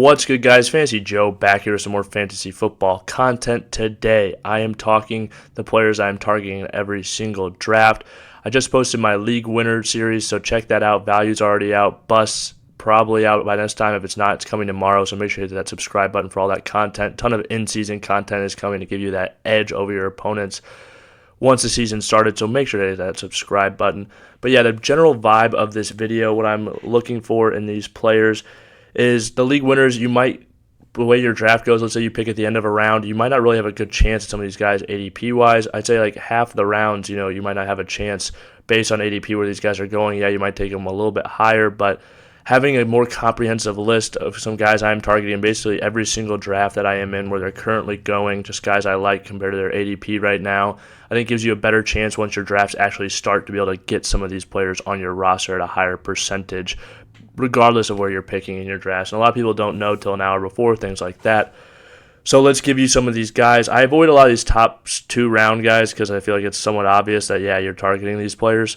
What's good, guys? Fantasy Joe back here with some more fantasy football content. Today, I am talking the players I am targeting in every single draft. I just posted my league winner series, so check that out. Value's already out. Busts probably out by next time. If it's not, it's coming tomorrow, so make sure you hit that subscribe button for all that content. Ton of in-season content is coming to give you that edge over your opponents once the season started, so make sure to hit that subscribe button. But yeah, the general vibe of this video, what I'm looking for in these players is the league winners. You might, the way your draft goes, let's say you pick at the end of a round, you might not really have a good chance at some of these guys ADP-wise. I'd say like half the rounds, you might not have a chance based on ADP where these guys are going. Yeah, you might take them a little bit higher, but having a more comprehensive list of some guys I'm targeting basically every single draft that I am in where they're currently going, just guys I like compared to their ADP right now, I think gives you a better chance once your drafts actually start to be able to get some of these players on your roster at a higher percentage, regardless of where you're picking in your drafts. And a lot of people don't know till an hour before, things like that. So let's give you some of these guys. I avoid a lot of these top 2-round guys because I feel like it's somewhat obvious that, yeah, you're targeting these players.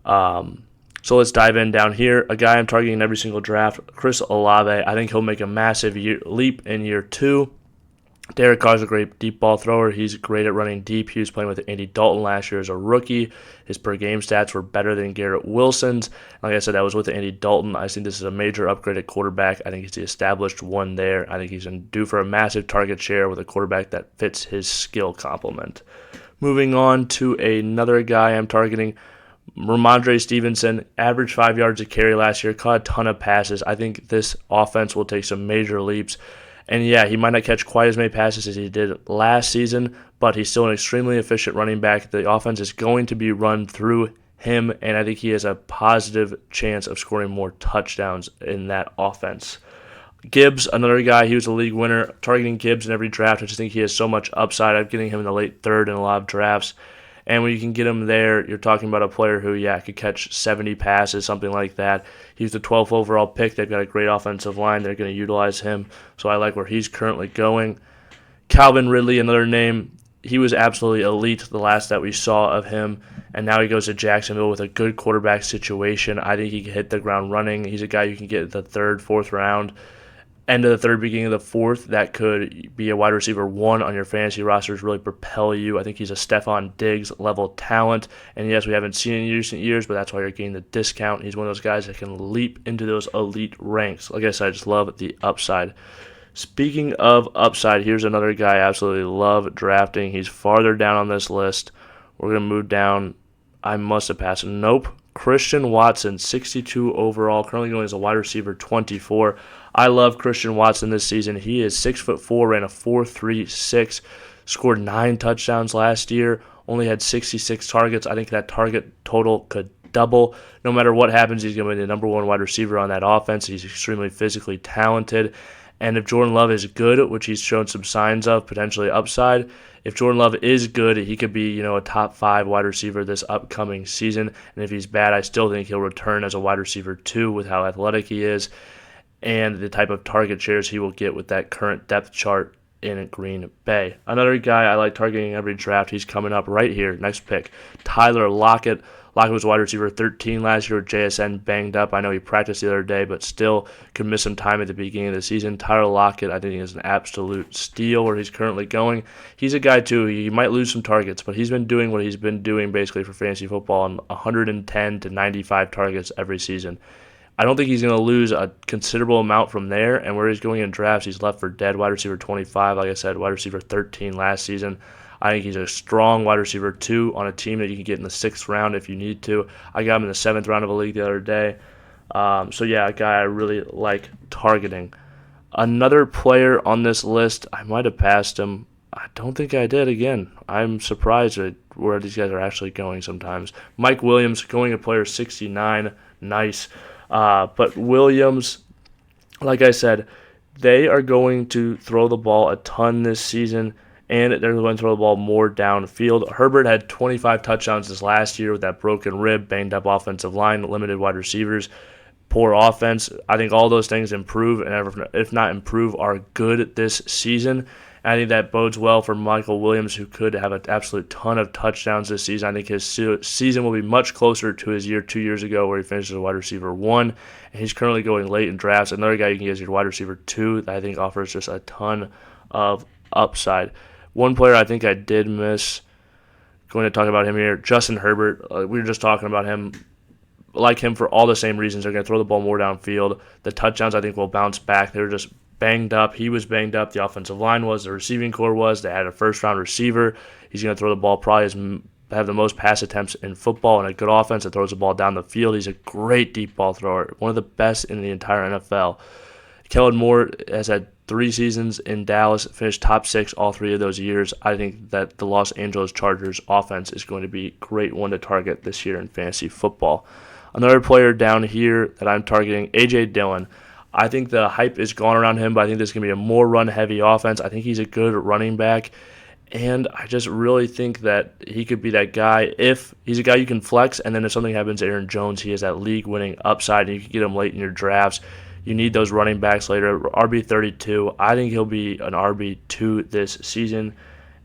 So let's dive in down here. A guy I'm targeting in every single draft, Chris Olave. I think he'll make a massive leap in year 2. Derek Carr's a great deep ball thrower. He's great at running deep. He was playing with Andy Dalton last year as a rookie. His per-game stats were better than Garrett Wilson's. Like I said, that was with Andy Dalton. I think this is a major upgrade at quarterback. I think he's the established one there. I think he's due for a massive target share with a quarterback that fits his skill complement. Moving on to another guy I'm targeting, Ramondre Stevenson. Averaged 5 yards a carry last year, caught a ton of passes. I think this offense will take some major leaps. And yeah, he might not catch quite as many passes as he did last season, but he's still an extremely efficient running back. The offense is going to be run through him, and I think he has a positive chance of scoring more touchdowns in that offense. Gibbs, another guy, he was a league winner. Targeting Gibbs in every draft, I just think he has so much upside. I'm getting him in the late third in a lot of drafts. And when you can get him there, you're talking about a player who, yeah, could catch 70 passes, something like that. He's the 12th overall pick. They've got a great offensive line. They're going to utilize him. So I like where he's currently going. Calvin Ridley, another name. He was absolutely elite the last that we saw of him. And now he goes to Jacksonville with a good quarterback situation. I think he can hit the ground running. He's a guy you can get at the 3rd, 4th round. End of the 3rd, beginning of the 4th, that could be a wide receiver 1 on your fantasy rosters, really propel you. I think he's a Stephon Diggs level talent, and yes, we haven't seen it in recent years, but that's why you're getting the discount. He's one of those guys that can leap into those elite ranks. Like I said, I just love the upside. Speaking of upside, here's another guy I absolutely love drafting. He's farther down on this list. We're going to move down. I must have passed him. Nope. Christian Watson, 62 overall, currently going as a wide receiver 24. I love Christian Watson this season. He is 6'4", ran a 4.36, scored 9 touchdowns last year, only had 66 targets. I think that target total could double. No matter what happens, he's going to be the number 1 wide receiver on that offense. He's extremely physically talented. And if Jordan Love is good, which he's shown some signs of, potentially upside, if Jordan Love is good, he could be, a top 5 wide receiver this upcoming season. And if he's bad, I still think he'll return as a wide receiver 2 with how athletic he is and the type of target shares he will get with that current depth chart in Green Bay. Another guy I like targeting every draft, he's coming up right here, next pick, Tyler Lockett. Lockett was wide receiver 13 last year with JSN banged up. I know he practiced the other day, but still could miss some time at the beginning of the season. Tyler Lockett, I think, is an absolute steal where he's currently going. He's a guy, too. He might lose some targets, but he's been doing what he's been doing basically for fantasy football on 110 to 95 targets every season. I don't think he's going to lose a considerable amount from there, and where he's going in drafts, he's left for dead. Wide receiver 25, like I said, wide receiver 13 last season. I think he's a strong wide receiver 2 on a team that you can get in the 6th round if you need to. I got him in the 7th round of a league the other day. So yeah, a guy I really like targeting. Another player on this list, I might have passed him. I don't think I did again. I'm surprised at where these guys are actually going sometimes. Mike Williams, going at player 69. Nice. But Williams, like I said, they are going to throw the ball a ton this season, and they're going to throw the ball more downfield. Herbert had 25 touchdowns this last year with that broken rib, banged-up offensive line, limited wide receivers, poor offense. I think all those things improve, and if not improve, are good this season. And I think that bodes well for Michael Williams, who could have an absolute ton of touchdowns this season. I think his season will be much closer to his year 2 years ago, where he finished as a wide receiver 1. And he's currently going late in drafts. Another guy you can get as your wide receiver 2 that I think offers just a ton of upside. One player I think I did miss, going to talk about him here, Justin Herbert. We were just talking about him. Like him for all the same reasons. They're going to throw the ball more downfield. The touchdowns, I think, will bounce back. They were just banged up. He was banged up. The offensive line was. The receiving core was. They had a first-round receiver. He's going to throw the ball probably have the most pass attempts in football, and a good offense that throws the ball down the field. He's a great deep ball thrower, one of the best in the entire NFL. Kellen Moore has had 3 seasons in Dallas, finished top 6 all 3 of those years. I think that the Los Angeles Chargers offense is going to be a great one to target this year in fantasy football. Another player down here that I'm targeting, A.J. Dillon. I think the hype is gone around him, but I think this is going to be a more run-heavy offense. I think he's a good running back, and I just really think that he could be that guy. If he's a guy you can flex, and then if something happens to Aaron Jones, he has that league-winning upside, and you can get him late in your drafts. You need those running backs later. RB32, I think he'll be an RB2 this season,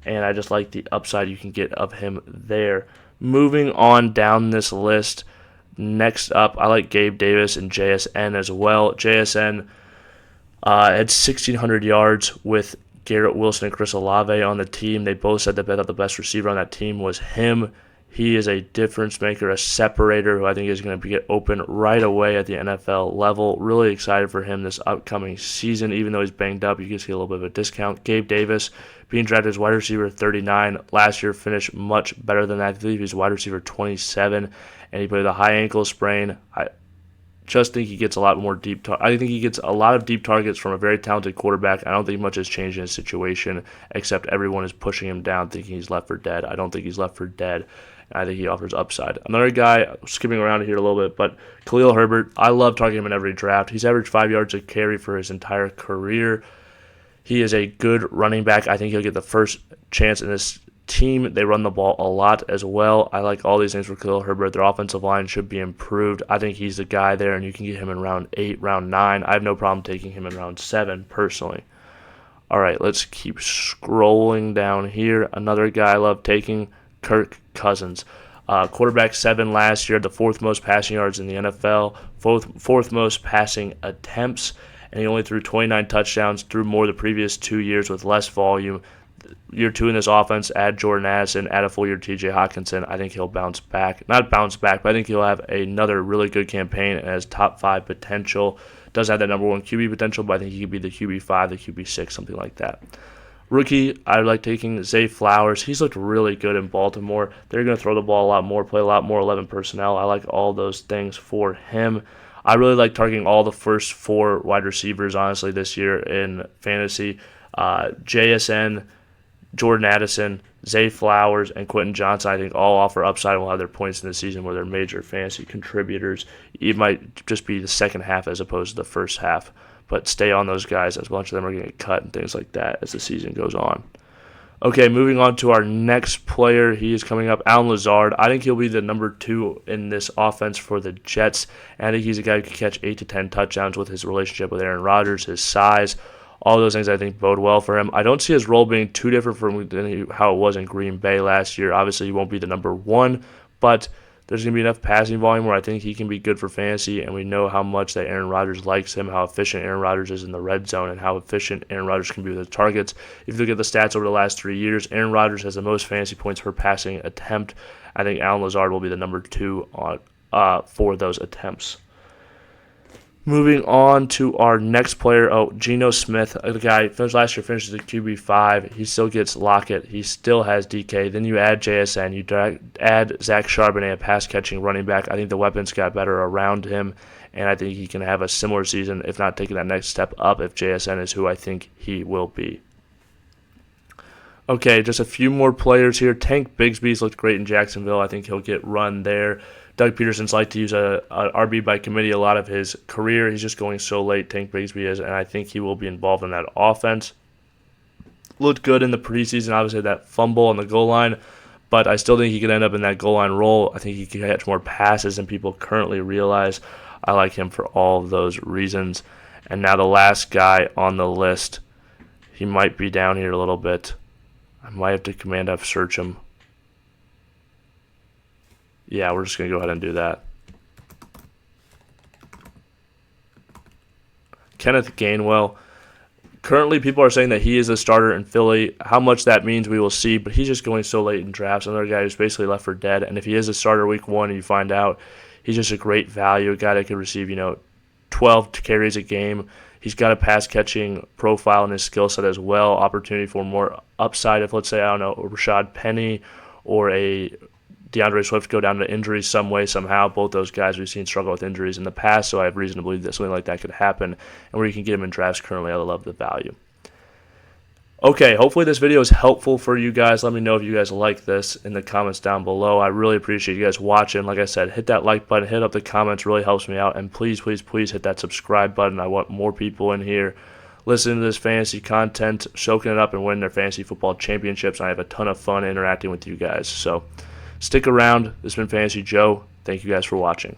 and I just like the upside you can get of him there. Moving on down this list, next up, I like Gabe Davis and JSN as well. JSN had 1,600 yards with Garrett Wilson and Chris Olave on the team. They both said that the best receiver on that team was him. He is a difference maker, a separator who I think is going to get open right away at the NFL level. Really excited for him this upcoming season. Even though he's banged up, you can see a little bit of a discount. Gabe Davis being drafted as wide receiver 39. Last year finished much better than that. I believe he's wide receiver 27, and he played a high ankle sprain. I just think he gets a lot more I think he gets a lot of deep targets from a very talented quarterback. I don't think much has changed in his situation, except everyone is pushing him down, thinking he's left for dead. I don't think he's left for dead. I think he offers upside. Another guy, skipping around here a little bit, but Khalil Herbert, I love targeting him in every draft. He's averaged 5 yards a carry for his entire career. He is a good running back. I think he'll get the first chance in this team. They run the ball a lot as well. I like all these things for Khalil Herbert. Their offensive line should be improved. I think he's the guy there, and you can get him in round 8, round 9. I have no problem taking him in round 7, personally. All right, let's keep scrolling down here. Another guy I love taking, Kirk Cousins. Quarterback 7 last year, the 4th most passing yards in the NFL, 4th most passing attempts, and he only threw 29 touchdowns, threw more the previous 2 years with less volume. Year 2 in this offense, add Jordan Addison, add a full year TJ Hawkinson. I think he'll bounce back. Not bounce back, but I think he'll have another really good campaign and has top 5 potential. Does have that number 1 QB potential, but I think he could be the QB5, the QB6, something like that. Rookie, I like taking Zay Flowers. He's looked really good in Baltimore. They're going to throw the ball a lot more, play a lot more 11 personnel. I like all those things for him. I really like targeting all the first 4 wide receivers, honestly, this year in fantasy. JSN, Jordan Addison, Zay Flowers, and Quentin Johnson, I think all offer upside and will have their points in the season where they're major fantasy contributors. It might just be the second half as opposed to the first half. But stay on those guys, as a bunch of them are going to get cut and things like that as the season goes on. Okay, moving on to our next player. He is coming up, Allen Lazard. I think he'll be the number 2 in this offense for the Jets. And I think he's a guy who can catch 8 to 10 touchdowns with his relationship with Aaron Rodgers, his size. All those things I think bode well for him. I don't see his role being too different from how it was in Green Bay last year. Obviously, he won't be the number 1, but there's going to be enough passing volume where I think he can be good for fantasy, and we know how much that Aaron Rodgers likes him, how efficient Aaron Rodgers is in the red zone, and how efficient Aaron Rodgers can be with his targets. If you look at the stats over the last 3 years, Aaron Rodgers has the most fantasy points per passing attempt. I think Allen Lazard will be the number 2 for those attempts. Moving on to our next player, Geno Smith, the guy finished last year, finishes at QB5. He still gets Lockett. He still has DK. Then you add JSN. You add Zach Charbonnet, a pass-catching running back. I think the weapons got better around him, and I think he can have a similar season, if not taking that next step up, if JSN is who I think he will be. Okay, just a few more players here. Tank Bigsby's looked great in Jacksonville. I think he'll get run there. Doug Peterson's liked to use a RB by committee a lot of his career. He's just going so late, Tank Bigsby is, and I think he will be involved in that offense. Looked good in the preseason, obviously that fumble on the goal line, but I still think he could end up in that goal line role. I think he could catch more passes than people currently realize. I like him for all of those reasons. And now the last guy on the list, He might be down here a little bit. I might have to Command F search him. Yeah, we're just going to go ahead and do that. Kenneth Gainwell. Currently, people are saying that he is a starter in Philly. How much that means, we will see, but he's just going so late in drafts. Another guy who's basically left for dead, and if he is a starter week 1 and you find out, he's just a great value, a guy that could receive, 12 carries a game. He's got a pass-catching profile in his skill set as well, opportunity for more upside if, let's say, I don't know, Rashad Penny or a DeAndre Swift go down to injury some way, somehow. Both those guys we've seen struggle with injuries in the past, so I have reason to believe that something like that could happen, and where you can get him in drafts currently, I love the value. Okay, hopefully this video is helpful for you guys. Let me know if you guys like this in the comments down below. I really appreciate you guys watching. Like I said, hit that like button, hit up the comments, really helps me out, and please, please, please hit that subscribe button. I want more people in here listening to this fantasy content, soaking it up, and winning their fantasy football championships. I have a ton of fun interacting with you guys, so stick around. This has been Fantasy Joe. Thank you guys for watching.